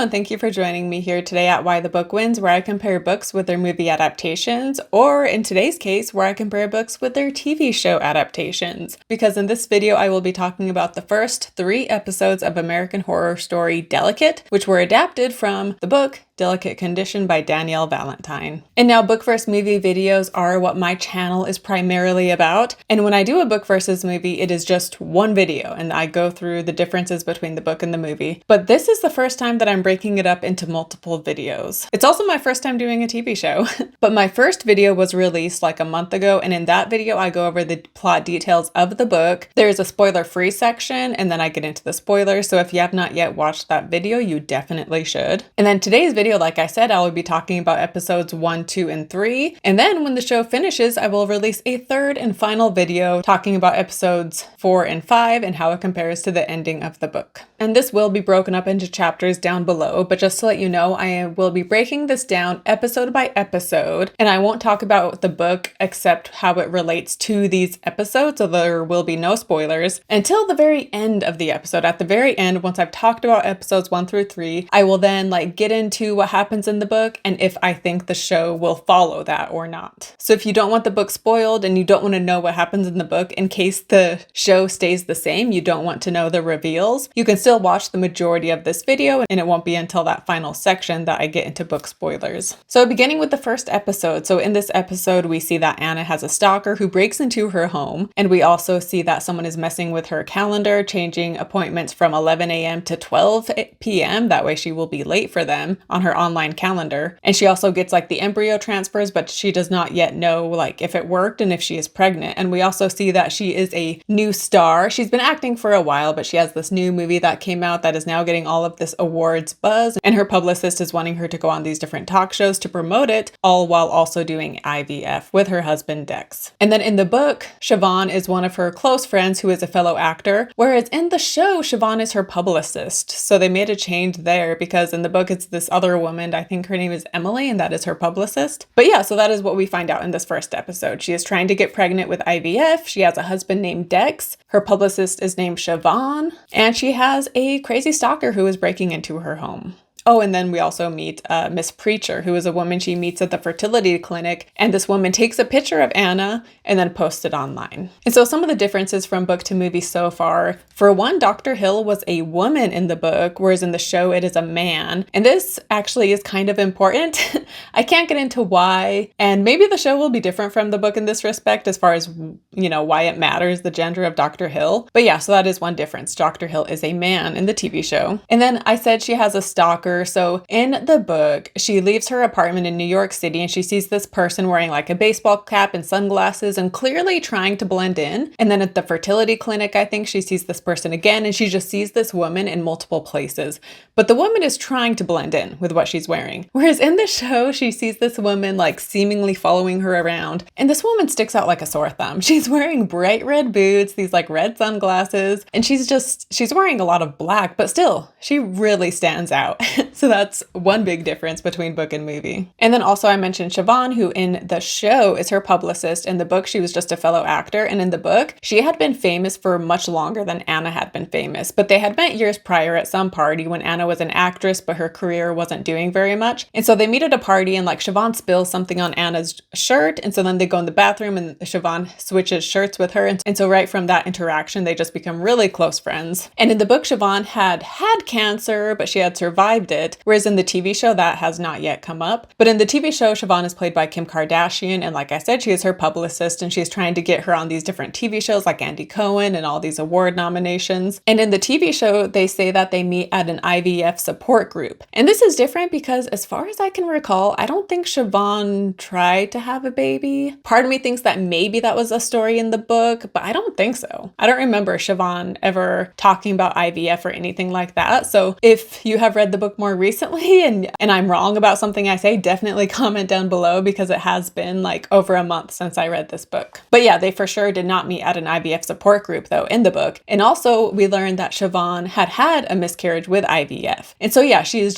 Hello, and thank you for joining me here today at Why the Book Wins, where I compare books with their movie adaptations, or in today's case, where I compare books with their TV show adaptations. Because in this video, I will be talking about the first 3 episodes of American Horror Story Delicate, which were adapted from the book Delicate Condition by Danielle Valentine. And now book versus movie videos are what my channel is primarily about. And when I do a book versus movie, it is just one video and I go through the differences between the book and the movie. But this is the first time that I'm breaking it up into multiple videos. It's also my first time doing a TV show. But my first video was released like a month ago, and in that video I go over the plot details of the book. There's a spoiler-free section and then I get into the spoilers. So if you have not yet watched that video, you definitely should. And then today's video, like I said, I will be talking about episodes 1, 2, and 3. And then when the show finishes, I will release a third and final video talking about episodes 4 and 5 and how it compares to the ending of the book. And this will be broken up into chapters down below, but just to let you know, I will be breaking this down episode by episode, and I won't talk about the book except how it relates to these episodes, so there will be no spoilers until the very end of the episode. At the very end, once I've talked about episodes 1 through 3, I will then get into what happens in the book and if I think the show will follow that or not. So if you don't want the book spoiled and you don't want to know what happens in the book in case the show stays the same, you don't want to know the reveals, you can still watch the majority of this video and it won't be until that final section that I get into book spoilers. So beginning with the first episode. So in this episode, we see that Anna has a stalker who breaks into her home, and we also see that someone is messing with her calendar, changing appointments from 11 a.m. to 12 p.m. That way she will be late for them on her online calendar. And she also gets the embryo transfers, but she does not yet know if it worked and if she is pregnant. And we also see that she is a new star. She's been acting for a while, but she has this new movie that came out that is now getting all of this awards buzz, and her publicist is wanting her to go on these different talk shows to promote it, all while also doing IVF with her husband Dex. And then in the book, Siobhan is one of her close friends who is a fellow actor, whereas in the show, Siobhan is her publicist. So they made a change there because in the book it's this other woman, I think her name is Emily, and that is her publicist. But yeah, so that is what we find out in this first episode. She is trying to get pregnant with IVF. She has a husband named Dex. Her publicist is named Siobhan, and she has a crazy stalker who is breaking into her home. Oh, and then we also meet Miss Preacher, who is a woman she meets at the fertility clinic. And this woman takes a picture of Anna and then posts it online. And so some of the differences from book to movie so far. For one, Dr. Hill was a woman in the book, whereas in the show it is a man. And this actually is kind of important. I can't get into why. And maybe the show will be different from the book in this respect as far as, why it matters, the gender of Dr. Hill. But yeah, so that is one difference. Dr. Hill is a man in the TV show. And then I said she has a stalker. So in the book, she leaves her apartment in New York City and she sees this person wearing a baseball cap and sunglasses and clearly trying to blend in. And then at the fertility clinic, I think she sees this person again and she just sees this woman in multiple places. But the woman is trying to blend in with what she's wearing. Whereas in the show, she sees this woman seemingly following her around. And this woman sticks out like a sore thumb. She's wearing bright red boots, these red sunglasses, and she's wearing a lot of black, but still, she really stands out. So that's one big difference between book and movie. And then also I mentioned Siobhan, who in the show is her publicist. In the book, she was just a fellow actor. And in the book, she had been famous for much longer than Anna had been famous. But they had met years prior at some party when Anna was an actress, but her career wasn't doing very much. And so they meet at a party and Siobhan spills something on Anna's shirt. And so then they go in the bathroom and Siobhan switches shirts with her. And so right from that interaction, they just become really close friends. And in the book, Siobhan had cancer, but she had survived it. Whereas in the TV show, that has not yet come up. But in the TV show, Siobhan is played by Kim Kardashian. And like I said, she is her publicist and she's trying to get her on these different TV shows like Andy Cohen and all these award nominations. And in the TV show, they say that they meet at an IVF support group. And this is different because as far as I can recall, I don't think Siobhan tried to have a baby. Part of me thinks that maybe that was a story in the book, but I don't think so. I don't remember Siobhan ever talking about IVF or anything like that. So if you have read the book more recently and I'm wrong about something I say, definitely comment down below because it has been over a month since I read this book. But yeah, they for sure did not meet at an IVF support group though in the book. And also we learned that Siobhan had a miscarriage with IVF. And so yeah, she's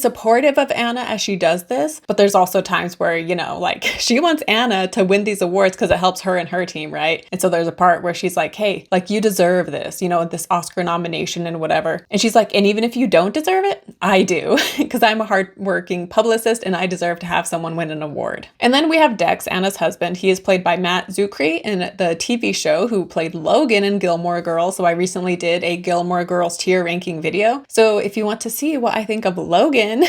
supportive of Anna as she does this, but there's also times where, she wants Anna to win these awards because it helps her and her team, right? And so there's a part where she's like, hey, you deserve this, this Oscar nomination and whatever. And she's like, and even if you don't deserve it, I I do, because I'm a hardworking publicist and I deserve to have someone win an award. And then we have Dex, Anna's husband. He is played by Matt Czuchry in the TV show, who played Logan in Gilmore Girls. So I recently did a Gilmore Girls tier ranking video. So if you want to see what I think of Logan,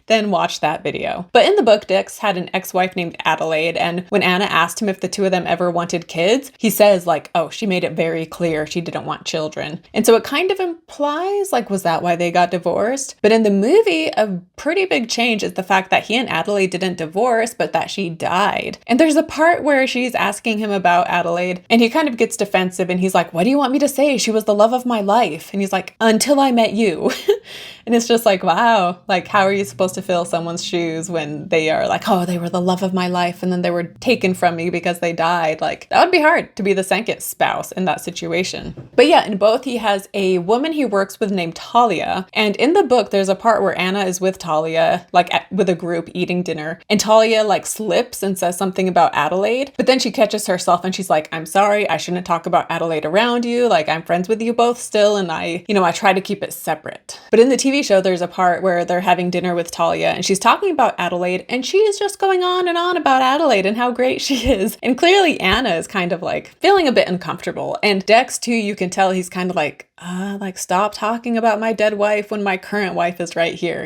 then watch that video. But in the book, Dex had an ex-wife named Adelaide, and when Anna asked him if the two of them ever wanted kids, he says like, oh, she made it very clear she didn't want children. And so it kind of implies like, was that why they got divorced? But in the movie, a pretty big change is the fact that he and Adelaide didn't divorce, but that she died. And there's a part where she's asking him about Adelaide, and he kind of gets defensive, and he's like, what do you want me to say? She was the love of my life. And he's like, until I met you. And it's just like, wow, like, how are you supposed to fill someone's shoes when they are like, oh, they were the love of my life, and then they were taken from me because they died? Like, that would be hard to be the second spouse in that situation. But yeah, in both, he has a woman he works with named Talia. And in the book, there's a part where Anna is with Talia, like with a group eating dinner, and Talia like slips and says something about Adelaide, but then she catches herself and she's like, I'm sorry, I shouldn't talk about Adelaide around you. Like, I'm friends with you both still, and I try to keep it separate. But in the TV show, there's a part where they're having dinner with Talia and she's talking about Adelaide, and she is just going on and on about Adelaide and how great she is. And clearly Anna is kind of like feeling a bit uncomfortable. And Dex too, you can tell he's kind of like stop talking about my dead wife when my current wife is right here,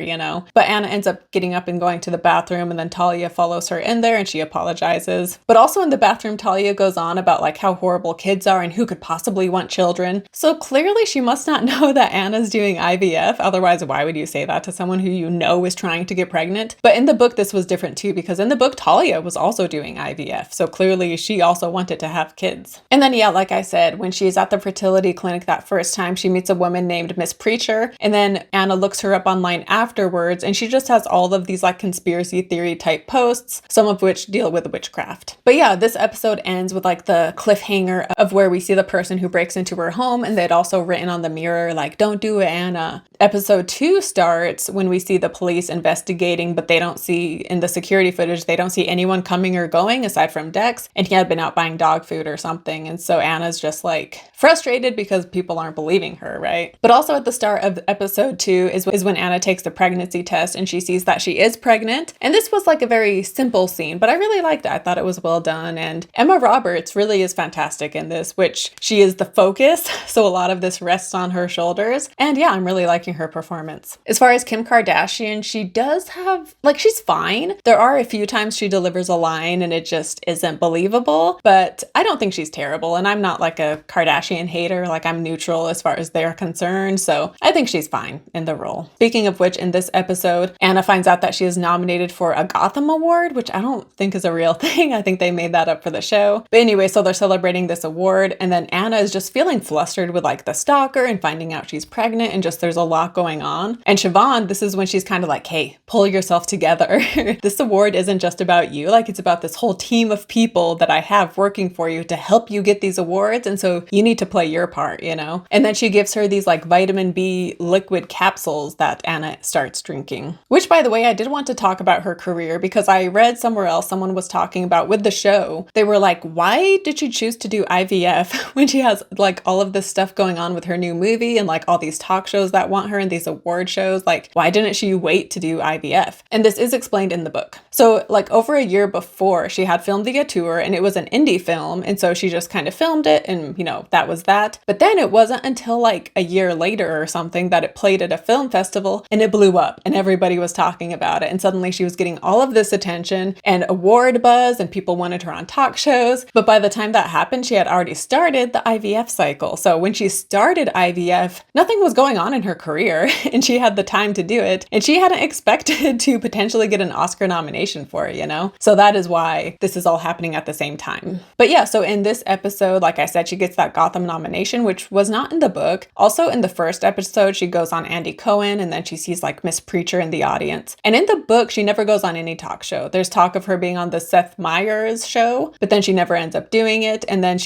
But Anna ends up getting up and going to the bathroom, and then Talia follows her in there and she apologizes. But also in the bathroom, Talia goes on about like how horrible kids are and who could possibly want children. So clearly she must not know that Anna's doing IVF. Otherwise, why would you say that to someone who is trying to get pregnant? But in the book, this was different too, because in the book, Talia was also doing IVF. So clearly she also wanted to have kids. And then, yeah, like I said, when she's at the fertility clinic that first time, she meets a woman named Miss Preacher, and then Anna looks her up online afterwards, and she just has all of these like conspiracy theory type posts, some of which deal with witchcraft. But yeah, this episode ends with like the cliffhanger of where we see the person who breaks into her home, and they'd also written on the mirror like, don't do it, Anna. Episode 2 starts when we see the police investigating, but they don't see, in the security footage, they don't see anyone coming or going aside from Dex, and he had been out buying dog food or something. And so Anna's just like frustrated because people aren't believing her, right? But also at the start of episode 2 is when Anna takes the pregnancy test and she sees that she is pregnant. And this was like a very simple scene, but I really liked it. I thought it was well done. And Emma Roberts really is fantastic in this, which she is the focus. So a lot of this rests on her shoulders. And yeah, I'm really liking her performance. As far as Kim Kardashian, she does have, she's fine. There are a few times she delivers a line and it just isn't believable, but I don't think she's terrible. And I'm not like a Kardashian hater. Like, I'm neutral as far as they're concerned. So I think she's fine in the role. Speaking of which, in this episode, Anna finds out that she is nominated for a Gotham Award, which I don't think is a real thing. I think they made that up for the show. But anyway, so they're celebrating this award, and then Anna is just feeling flustered with like the stalker and finding out she's pregnant, and just there's a lot going on. And Siobhan, this is when she's kind of like, hey, pull yourself together. This award isn't just about you. Like, it's about this whole team of people that I have working for you to help you get these awards. And so you need to play your part, And then she gives her these like vitamin B liquid capsules that Anna starts drinking. Which, by the way, I did want to talk about her career, because I read somewhere else someone was talking about with the show. They were like, why did she choose to do IVF when she has like all of this stuff going on with her new movie and like all these talk shows that want her and these award shows? Like, why didn't she wait to do IVF? And this is explained in the book. So like over a year before, she had filmed the tour, and it was an indie film. And so she just kind of filmed it, and that was that. But then it wasn't until like a year later or something that it played at a film festival, and it blew up and everybody was talking about it. And suddenly she was getting all of this attention and award buzz, and people wanted her on talk shows. But by the time that happened, she had already started the IVF cycle. So when she started IVF, nothing was going on in her career and she had the time to do it. And she hadn't expected to potentially get an Oscar nomination for it, So that is why this is all happening at the same time. But yeah, so in this episode, like I said, she gets that Gotham nomination, which was not in the book. Also in the first episode, she goes on Andy Cohen, and then she sees like Miss Preacher in the audience. And in the book, she never goes on any talk show. There's talk of her being on the Seth Meyers show, but then she never ends up doing it. And then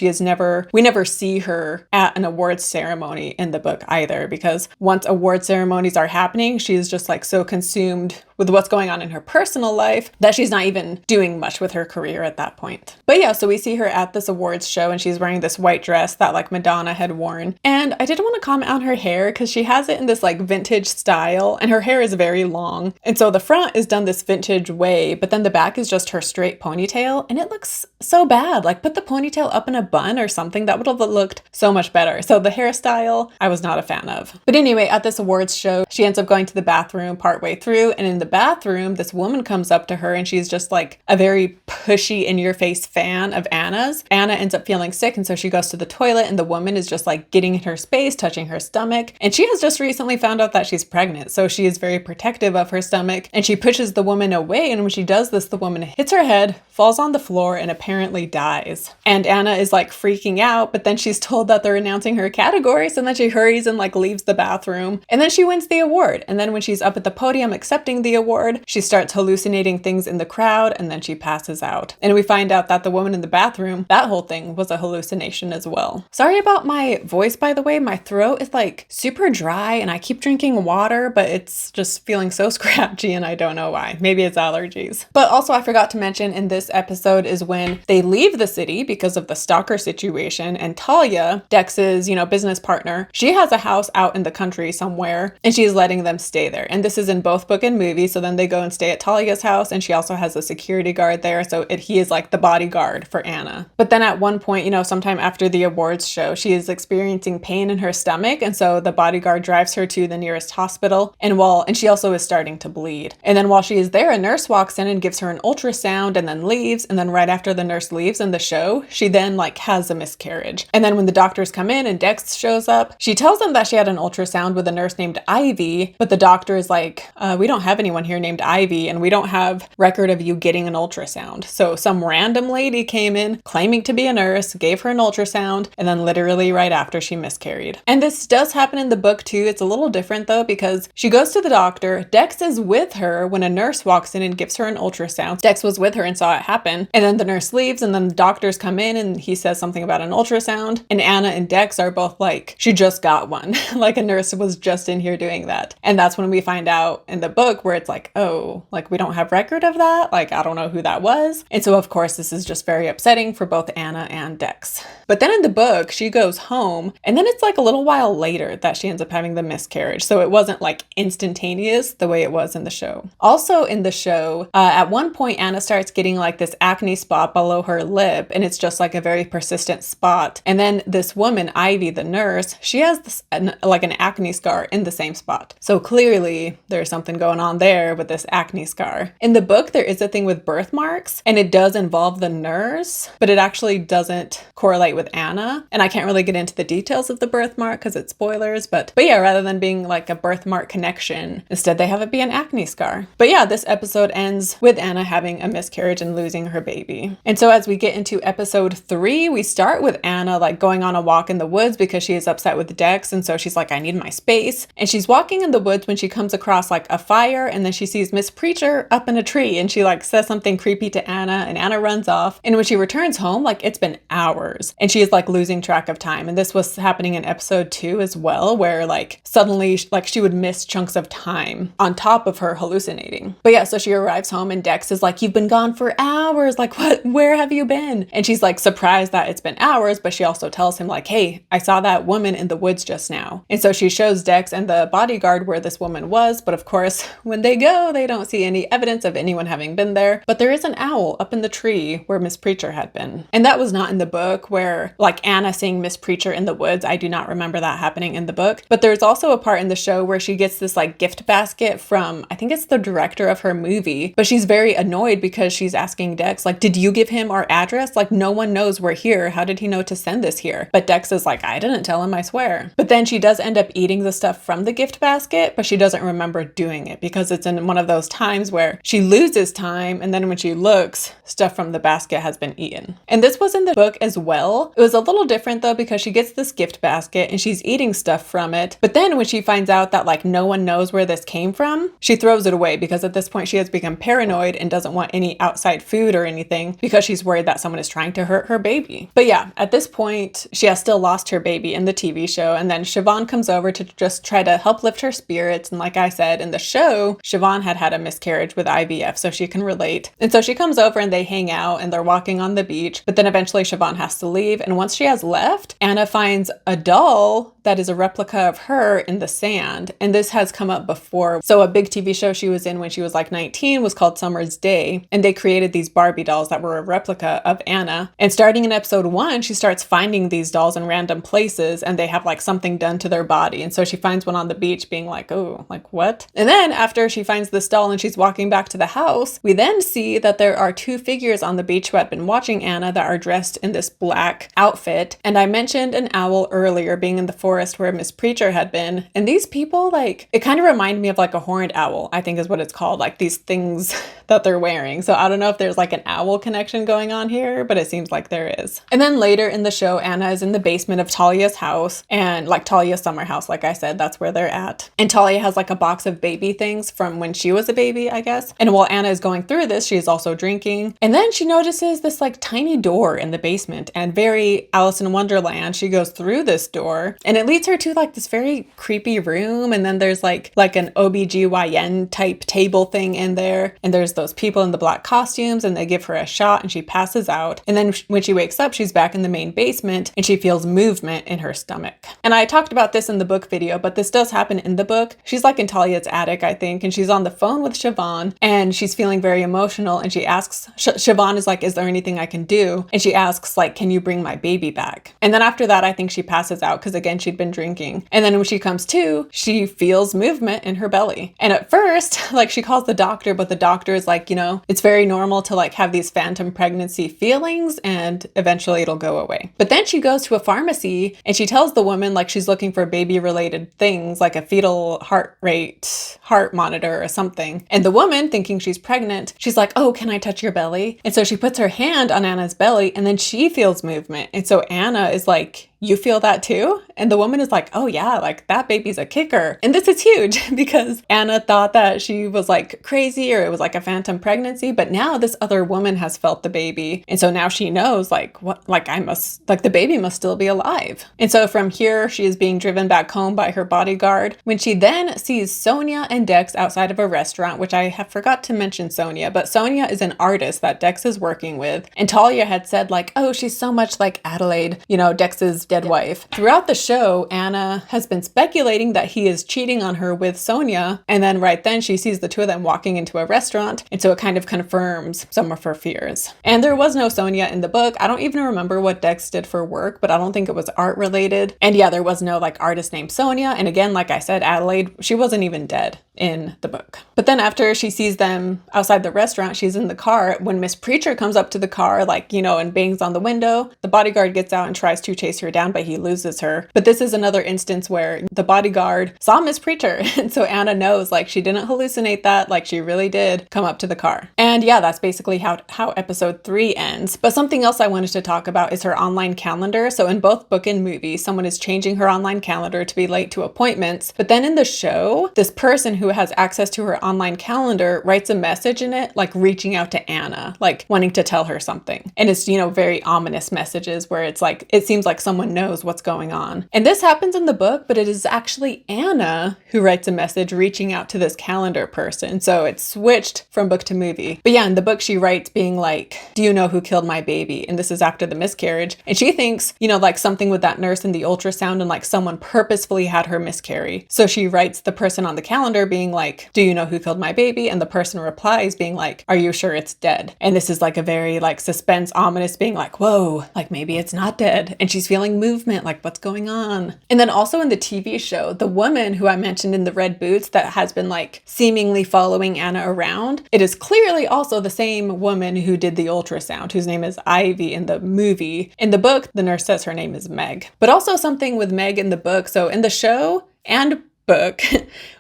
we never see her at an awards ceremony in the book either, because once award ceremonies are happening, she's just like so consumed with with what's going on in her personal life that she's not even doing much with her career at that point. But yeah, so we see her at this awards show and she's wearing this white dress that like Madonna had worn. And I did want to comment on her hair because she has it in this like vintage style and her hair is very long. And so the front is done this vintage way, but then the back is just her straight ponytail and it looks so bad. Like put the ponytail up in a bun or something, that would have looked so much better. So the hairstyle, I was not a fan of. But anyway, at this awards show, she ends up going to the bathroom partway through, and in the bathroom, this woman comes up to her and she's just like a very pushy in-your-face fan of Anna's. Anna ends up feeling sick, and so she goes to the toilet and the woman is just like getting in her space, touching her stomach. And she has just recently found out that she's pregnant, so she is very protective of her stomach and she pushes the woman away. And when she does this, the woman hits her head, falls on the floor, and apparently dies. And Anna is like freaking out, but then she's told that they're announcing her categories, and then she hurries and like leaves the bathroom, and then she wins the award. And then when she's up at the podium accepting the award, she starts hallucinating things in the crowd, and then she passes out. And we find out that the woman in the bathroom, that whole thing was a hallucination as well. Sorry about my voice, by the way. My throat is like super dry and I keep drinking water, but it's just feeling so scratchy and I don't know why. Maybe it's allergies. But also I forgot to mention in this episode is when they leave the city because of the stalker situation, and Talia, Dex's, business partner, she has a house out in the country somewhere and she's letting them stay there. And this is in both book and movie. So then they go and stay at Talia's house, and she also has a security guard there. So he is like the bodyguard for Anna. But then at one point, sometime after the awards show, she is experiencing pain in her stomach. And so the bodyguard drives her to the nearest hospital, and she also is starting to bleed. And then while she is there, a nurse walks in and gives her an ultrasound and then leaves. And then right after the nurse leaves in the show, she then like has a miscarriage. And then when the doctors come in and Dex shows up, she tells them that she had an ultrasound with a nurse named Ivy, but the doctor is like, we don't have anyone here named Ivy, and we don't have record of you getting an ultrasound. So some random lady came in claiming to be a nurse, gave her an ultrasound, and then literally right after she miscarried. And this does happen in the book too. It's a little different though, because she goes to the doctor, Dex is with her when a nurse walks in and gives her an ultrasound. Dex was with her and saw it happen, and then the nurse leaves, and then the doctors come in and he says something about an ultrasound, and Anna and Dex are both like, she just got one. Like a nurse was just in here doing that. And that's when we find out in the book where it's like, oh, like we don't have record of that. Like, I don't know who that was. And so of course, this is just very upsetting for both Anna and Dex. But then in the book, she goes home, and then it's like a little while later that she ends up having the miscarriage. So it wasn't like instantaneous the way it was in the show. Also in the show, at one point, Anna starts getting like this acne spot below her lip, and it's just like a very persistent spot. And then this woman, Ivy, the nurse, she has this, like an acne scar in the same spot. So clearly there's something going on there with this acne scar. In the book, there is a thing with birthmarks, and it does involve the nurse, but it actually doesn't correlate with Anna. And I can't really get into the details of the birthmark because it's spoilers, but yeah, rather than being like a birthmark connection, instead they have it be an acne scar. But yeah, this episode ends with Anna having a miscarriage and losing her baby. And so as we get into episode 3, we start with Anna like going on a walk in the woods because she is upset with Dex, and so she's like, I need my space. And she's walking in the woods when she comes across like a fire, and then she sees Miss Preacher up in a tree, and she like says something creepy to Anna, and Anna runs off. And when she returns home, like it's been hours, and she is like losing track of time. And this was happening in episode 2 as well, where like suddenly like she would miss chunks of time on top of her hallucinating. But yeah, so she arrives home and Dex is like, you've been gone for hours. Like, what? Where have you been? And she's like surprised that it's been hours, but she also tells him like, hey, I saw that woman in the woods just now. And so she shows Dex and the bodyguard where this woman was. But of course, when they go, they don't see any evidence of anyone having been there. But there is an owl up in the tree where Miss Preacher had been. And that was not in the book, where like Anna seeing Miss Preacher in the woods. I do not remember that happening in the book. But there's also a part in the show where she gets this like gift basket from, I think it's the director of her movie, but she's very annoyed because she's asking Dex, like, did you give him our address? Like, no one knows we're here. How did he know to send this here? But Dex is like, I didn't tell him, I swear. But then she does end up eating the stuff from the gift basket, but she doesn't remember doing it because it's in one of those times where she loses time, and then when she looks, stuff from the basket has been eaten. And this was in the book as well. It was a little different though, because she gets this gift basket and she's eating stuff from it. But then when she finds out that like no one knows where this came from, she throws it away because at this point she has become paranoid and doesn't want any outside food or anything because she's worried that someone is trying to hurt her baby. But yeah, at this point, she has still lost her baby in the TV show. And then Siobhan comes over to just try to help lift her spirits. And like I said, in the show, Siobhan had a miscarriage with IVF, so she can relate. And so she comes over and they hang out and they're walking on the beach. But then eventually Siobhan has to leave. And once she has left, Anna finds a doll that is a replica of her in the sand. And this has come up before. So a big TV show she was in when she was like 19 was called Summer's Day. And they created these Barbie dolls that were a replica of Anna. And starting in episode 1, she starts finding these dolls in random places and they have like something done to their body. And so she finds one on the beach being like, oh, like what? And then after she finds this doll and she's walking back to the house, we then see that there are 2 figures on the beach who had been watching Anna that are dressed in this black outfit. And I mentioned an owl earlier being in the forest where Miss Preacher had been. And these people, like, it kind of reminded me of like a horned owl, I think is what it's called, like these things that they're wearing. So I don't know if there's like an owl connection going on here, but it seems like there is. And then later in the show, Anna is in the basement of Talia's house, and like Talia's summer house, like I said, that's where they're at. And Talia has like a box of baby things from when she was a baby, I guess. And while Anna is going through this, she is also drinking. And then she notices this like tiny door in the basement, and very Alice in Wonderland, she goes through this door and it leads her to like this very creepy room. And then there's like an OBGYN type table thing in there. And there's those people in the black costumes and they give her a shot and she passes out. And then when she wakes up, she's back in the main basement and she feels movement in her stomach. And I talked about this in the book video, but this does happen in the book. She's like in Talia's attic, I think, and she's on the phone with Siobhan and she's feeling very emotional. And she asks, Siobhan is like, is there anything I can do? And she asks like, can you bring my baby back? And then after that, I think she passes out because again, she'd been drinking. And then when she comes to, she feels movement in her belly. And at first, like she calls the doctor, but the doctor is like, you know, it's very normal to like have these phantom pregnancy feelings and eventually it'll go away. But then she goes to a pharmacy and she tells the woman like she's looking for baby related things like a fetal heart rate, heart monitor or something. And the woman, thinking she's pregnant, she's like, oh, can I touch your belly? And so she puts her hand on Anna's belly and then she feels movement. And so Anna is like, you feel that too? And the woman is like, oh yeah, like that baby's a kicker. And this is huge because Anna thought that she was like crazy or it was like a phantom pregnancy, but now this other woman has felt the baby. And so now she knows like what, like I must, like the baby must still be alive. And so from here, she is being driven back home by her bodyguard when she then sees Sonia and Dex outside of a restaurant, which I have forgot to mention Sonia, but Sonia is an artist that Dex is working with. And Talia had said like, oh, she's so much like Adelaide, you know, Dex's dead wife. Throughout the show, Anna has been speculating that he is cheating on her with Sonia. And then right then she sees the two of them walking into a restaurant. And so it kind of confirms some of her fears. And there was no Sonia in the book. I don't even remember what Dex did for work, but I don't think it was art related. And yeah, there was no like artist named Sonia. And again, like I said, Adelaide, she wasn't even dead in the book. But then after she sees them outside the restaurant, she's in the car. When Miss Preacher comes up to the car, like, you know, and bangs on the window, the bodyguard gets out and tries to chase her down, but he loses her. But this is another instance where the bodyguard saw Miss Preacher. And so Anna knows like she didn't hallucinate that, like she really did come up to the car. And yeah, that's basically how episode 3 ends. But something else I wanted to talk about is her online calendar. So in both book and movie, someone is changing her online calendar to be late to appointments. But then in the show, this person who has access to her online calendar writes a message in it, like reaching out to Anna, like wanting to tell her something. And it's, you know, very ominous messages where it's like, it seems like someone knows what's going on. And this happens in the book, but it is actually Anna who writes a message reaching out to this calendar person. So it's switched from book to movie. But yeah, in the book, she writes being like, do you know who killed my baby? And this is after the miscarriage. And she thinks, you know, like something with that nurse in the ultrasound and like someone purposefully had her miscarry. So she writes the person on the calendar being like, do you know who killed my baby? And the person replies being like, are you sure it's dead? And this is like a very like suspense, ominous being like, whoa, like maybe it's not dead. And she's feeling movement, like what's going on? And then also in the TV show, the woman who I mentioned in the red boots that has been like seemingly following Anna around, it is clearly also the same woman who did the ultrasound, whose name is Ivy in the movie. In the book, the nurse says her name is Meg. But also something with Meg in the book. So in the show and book,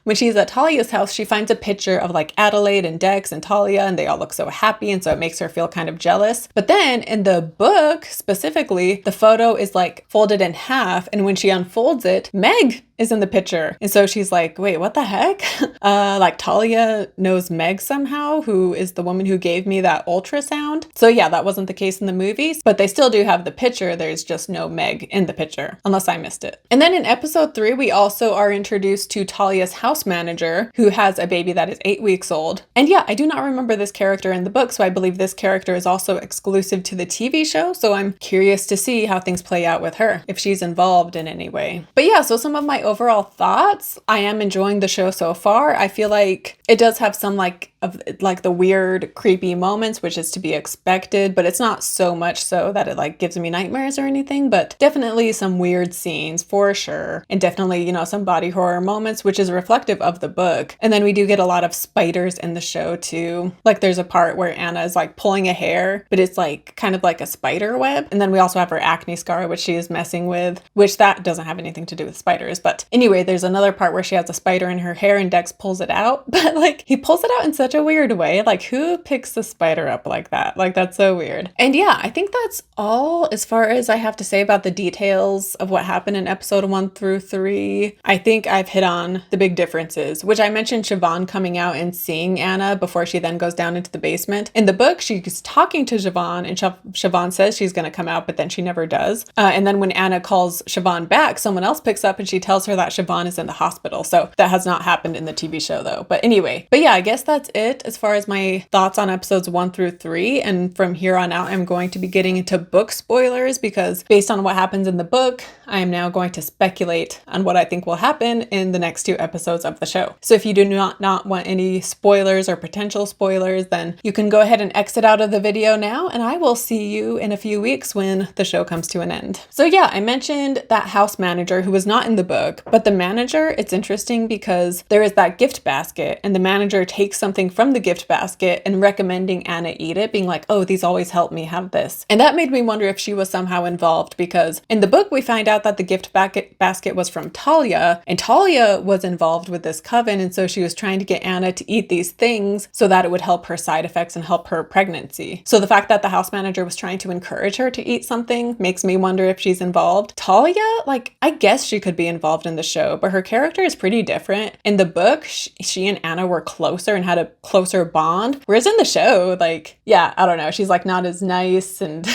when she's at Talia's house, she finds a picture of like Adelaide and Dex and Talia, and they all look so happy, and so it makes her feel kind of jealous. But then in the book specifically, the photo is like folded in half, and when she unfolds it, Meg is in the picture. And so she's like, wait, what the heck? Like Talia knows Meg somehow, who is the woman who gave me that ultrasound. So yeah, that wasn't the case in the movies, but they still do have the picture. There's just no Meg in the picture, unless I missed it. And then in episode 3, we also are introduced to Talia's house manager, who has a baby that is 8 weeks old. And yeah, I do not remember this character in the book, so I believe this character is also exclusive to the TV show. So I'm curious to see how things play out with her, if she's involved in any way. But yeah, so some of my overall thoughts, I am enjoying the show so far. I feel like it does have some like the weird, creepy moments, which is to be expected, but it's not so much so that it like gives me nightmares or anything, but definitely some weird scenes for sure. And definitely, you know, some body horror moments, which is reflective of the book. And then we do get a lot of spiders in the show too. Like there's a part where Anna is like pulling a hair, but it's like kind of like a spider web. And then we also have her acne scar, which she is messing with, which that doesn't have anything to do with spiders. But anyway, there's another part where she has a spider in her hair and Dex pulls it out, but like he pulls it out in such a weird way. Like who picks the spider up like that? Like that's so weird. And yeah, I think that's all as far as I have to say about the details of what happened in episode 1 through 3. I think I've hit on the big differences, which I mentioned Siobhan coming out and seeing Anna before she then goes down into the basement. In the book, she's talking to Siobhan and Siobhan says she's going to come out, but then she never does. And then when Anna calls Siobhan back, someone else picks up and she tells her that Siobhan is in the hospital. So that has not happened in the TV show though. But anyway, but yeah, I guess that's it as far as my thoughts on episodes 1 through 3. And from here on out, I'm going to be getting into book spoilers because based on what happens in the book, I am now going to speculate on what I think will happen in the next 2 episodes of the show. So if you do not want any spoilers or potential spoilers, then you can go ahead and exit out of the video now, and I will see you in a few weeks when the show comes to an end. So yeah, I mentioned that house manager who was not in the book, but the manager, it's interesting because there is that gift basket and the manager takes something from the gift basket and recommending Anna eat it, being like, oh, these always help me have this. And that made me wonder if she was somehow involved because in the book we find out that the gift basket was from Talia, and Talia was involved with this coven, and so she was trying to get Anna to eat these things so that it would help her side effects and help her pregnancy. So the fact that the house manager was trying to encourage her to eat something makes me wonder if she's involved. Talia, like, I guess she could be involved in the show, but her character is pretty different. In the book, she and Anna were closer and had a closer bond, whereas in the show, like, yeah, I don't know, she's like not as nice, and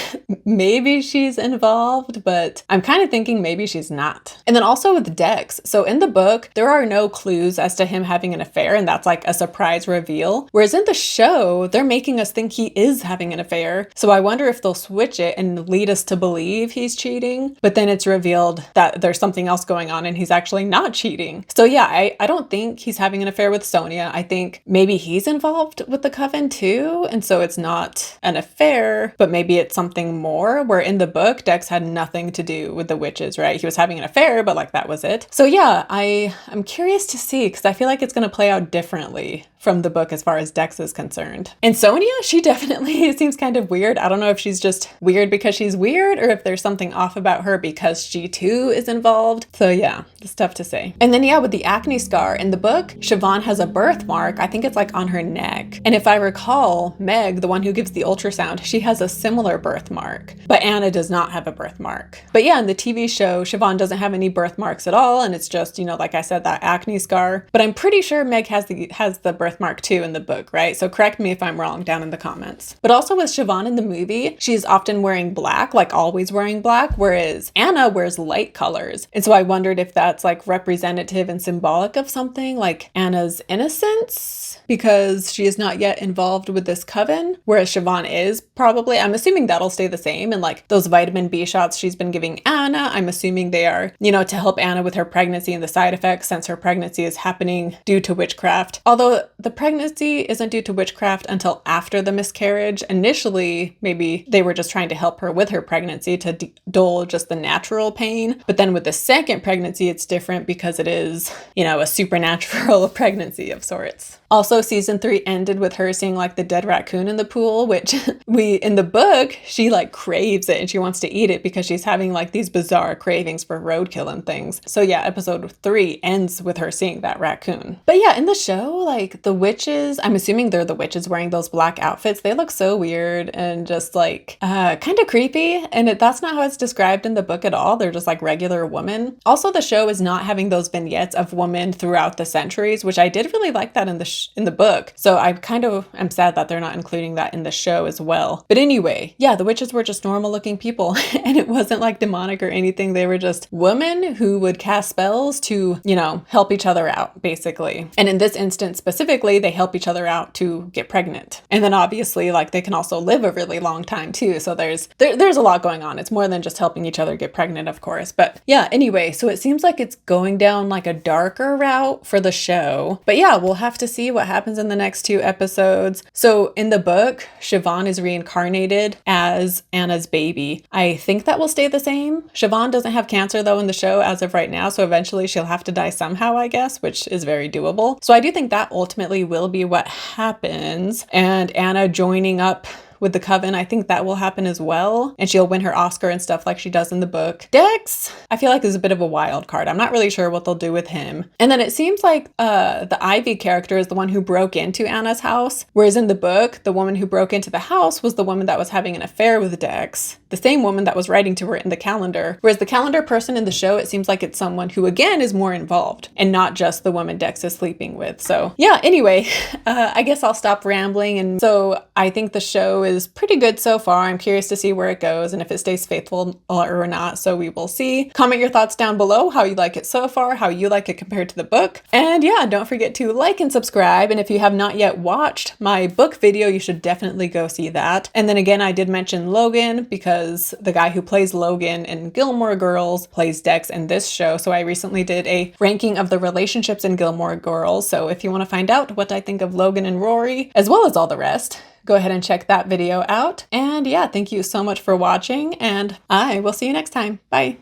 maybe she's involved, but I'm kind of thinking maybe she's not. And then also with Dex, so in the book, there are no clues as to him having an affair, and that's like a surprise reveal, whereas in the show, they're making us think he is having an affair. So I wonder if they'll switch it and lead us to believe he's cheating, but then it's revealed that there's something else going on and he's actually not cheating. So yeah, I don't think he's having an affair with Sonia. I think maybe he's involved with the coven too, and so it's not an affair, but maybe it's something more, where in the book, Dex had nothing to do with the witches, right? He was having an affair, but like that was it. So yeah, I'm curious to see, because I feel like it's going to play out differently from the book as far as Dex is concerned. And Sonia, she definitely seems kind of weird. I don't know if she's just weird because she's weird or if there's something off about her because she too is involved. So yeah, it's tough to say. And then yeah, with the acne scar in the book, Siobhan has a birthmark. I think it's like on her neck. And if I recall, Meg, the one who gives the ultrasound, she has a similar birthmark, but Anna does not have a birthmark. But yeah, in the TV show, Siobhan doesn't have any birthmarks at all. And it's just, you know, like I said, that acne scar. But I'm pretty sure Meg has the birthmark too in the book, right? So correct me if I'm wrong down in the comments. But also with Siobhan in the movie, she's often wearing black, like always wearing black, whereas Anna wears light colors. And so I wondered if that's like representative and symbolic of something, like Anna's innocence, because she is not yet involved with this coven, whereas Siobhan is probably. I'm assuming that'll stay the same. And like those vitamin B shots she's been giving Anna, I'm assuming they are, you know, to help Anna with her pregnancy and the side effects, since her pregnancy is happening due to witchcraft. Although the pregnancy isn't due to witchcraft until after the miscarriage. Initially, maybe they were just trying to help her with her pregnancy to dull just the natural pain. But then with the second pregnancy, it's different because it is, a supernatural pregnancy of sorts. Also, season 3 ended with her seeing like the dead raccoon in the pool, which in the book, she like craves it and she wants to eat it because she's having like these bizarre cravings for roadkill and things. So yeah, episode 3 ends with her seeing that raccoon. But yeah, in the show, like the witches, I'm assuming they're the witches wearing those black outfits. They look so weird and just like kind of creepy. And that's not how it's described in the book at all. They're just like regular women. Also, the show is not having those vignettes of women throughout the centuries, which I did really like that in the book. So I kind of am sad that they're not including that in the show as well. But anyway, yeah, the witches were just normal looking people and it wasn't like demonic or anything. They were just women who would cast spells to, help each other out basically. And in this instance specifically, they help each other out to get pregnant. And then obviously like they can also live a really long time too. So there's a lot going on. It's more than just helping each other get pregnant, of course. But yeah, anyway, so it seems like it's going down like a darker route for the show. But yeah, we'll have to see what happens in the next 2 episodes. So in the book, Siobhan is reincarnated as Anna's baby. I think that will stay the same. Siobhan doesn't have cancer though in the show as of right now. So eventually she'll have to die somehow, I guess, which is very doable. So I do think that ultimately will be what happens. And Anna joining up with the coven, I think that will happen as well. And she'll win her Oscar and stuff like she does in the book. Dex, I feel like is a bit of a wild card. I'm not really sure what they'll do with him. And then it seems like the Ivy character is the one who broke into Anna's house. Whereas in the book, the woman who broke into the house was the woman that was having an affair with Dex. The same woman that was writing to her in the calendar. Whereas the calendar person in the show, it seems like it's someone who again is more involved and not just the woman Dex is sleeping with. So yeah, anyway, I guess I'll stop rambling. And so I think the show is pretty good so far. I'm curious to see where it goes and if it stays faithful or not. So we will see. Comment your thoughts down below, how you like it so far, how you like it compared to the book. And yeah, don't forget to like and subscribe. And if you have not yet watched my book video, you should definitely go see that. And then again, I did mention Logan because the guy who plays Logan in Gilmore Girls plays Dex in this show. So I recently did a ranking of the relationships in Gilmore Girls. So if you want to find out what I think of Logan and Rory, as well as all the rest, go ahead and check that video out. And yeah, thank you so much for watching and I will see you next time. Bye.